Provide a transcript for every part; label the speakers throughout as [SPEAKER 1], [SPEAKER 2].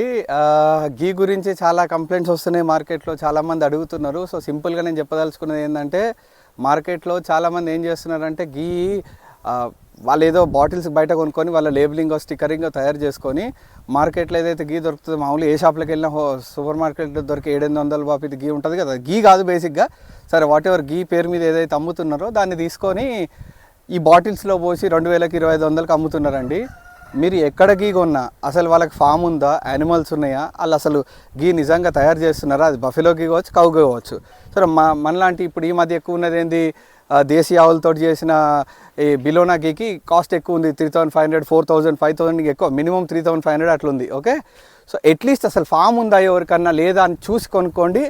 [SPEAKER 1] ఈ ఘీ గురించి చాలా కంప్లైంట్స్ వస్తున్నాయి మార్కెట్లో. చాలామంది అడుగుతున్నారు. సో సింపుల్గా నేను చెప్పదలుచుకున్నది ఏంటంటే, మార్కెట్లో చాలామంది ఏం చేస్తున్నారంటే ఘీ వాళ్ళు ఏదో బాటిల్స్ బయట కొనుక్కొని వాళ్ళ లేబులింగ్ స్టిక్కరింగ్ తయారు చేసుకొని మార్కెట్లో ఏదైతే ఘీ దొరుకుతుందో, మామూలు ఏ షాప్లోకి వెళ్ళినా సూపర్ మార్కెట్లో దొరికే 700 రూపాయలు ఘీ ఉంటుంది కదా, ఘీ కాదు బేసిక్గా. సరే వాట్ ఎవర్ ఘీ పేరు మీద ఏదైతే అమ్ముతున్నారో దాన్ని తీసుకొని ఈ బాటిల్స్లో పోసి 2000కి 2500కి అమ్ముతున్నారండి. మీరు ఎక్కడ గీ కొన్నా అసలు వాళ్ళకి ఫామ్ ఉందా, యానిమల్స్ ఉన్నాయా, వాళ్ళు అసలు గీ నిజంగా తయారు చేస్తున్నారా, అది బఫెలో గీ కావచ్చు, కౌ గీ కావచ్చు. సరే మనలాంటి ఇప్పుడు ఈ మధ్య ఎక్కువ ఉన్నది ఏంది, దేశీ ఆవులతో చేసిన ఈ బిలోనా గీకి కాస్ట్ ఎక్కువ ఉంది. 3500, 4000, 5000 ఎక్కువ, మినిమం 3500 అట్లా ఉంది. ఓకే, సో అట్లీస్ట్ అసలు ఫామ్ ఉందా ఎవరికన్నా లేదా అని చూసి కొనుక్కోండి.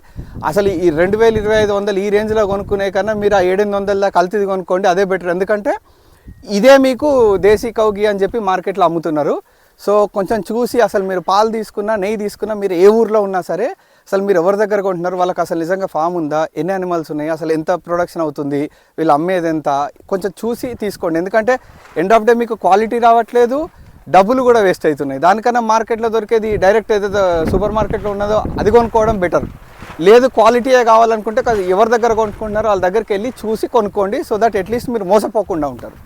[SPEAKER 1] అసలు ఈ 2000, 2500 ఈ రేంజ్లో కొనుక్కునే కన్నా మీరు ఆ 700 దాకా కల్తీది కొనుక్కోండి, అదే బెటర్. ఎందుకంటే ఇదే మీకు దేశీ కౌ ఘీ అని చెప్పి మార్కెట్లో అమ్ముతున్నారు. సో కొంచెం చూసి అసలు మీరు పాలు తీసుకున్నా, నెయ్యి తీసుకున్నా, మీరు ఏ ఊర్లో ఉన్నా సరే అసలు మీరు ఎవరి దగ్గర కొంటున్నారు, వాళ్ళకి అసలు నిజంగా ఫామ్ ఉందా, ఎన్ని యానిమల్స్ ఉన్నాయి, అసలు ఎంత ప్రొడక్షన్ అవుతుంది, వీళ్ళు అమ్మేది ఎంత, కొంచెం చూసి తీసుకోండి. ఎందుకంటే ఎండ్ ఆఫ్ డే మీకు క్వాలిటీ రావట్లేదు, డబ్బులు కూడా వేస్ట్ అవుతున్నాయి. దానికన్నా మార్కెట్లో దొరికేది డైరెక్ట్ ఏదైతే సూపర్ మార్కెట్లో ఉన్నదో అది కొనుక్కోవడం బెటర్. లేదు క్వాలిటీయే కావాలనుకుంటే ఎవరి దగ్గర కొనుక్కుంటున్నారో వాళ్ళ దగ్గరికి వెళ్ళి చూసి కొనుక్కోండి. సో దట్ అట్లీస్ట్ మీరు మోసపోకుండా ఉంటారు.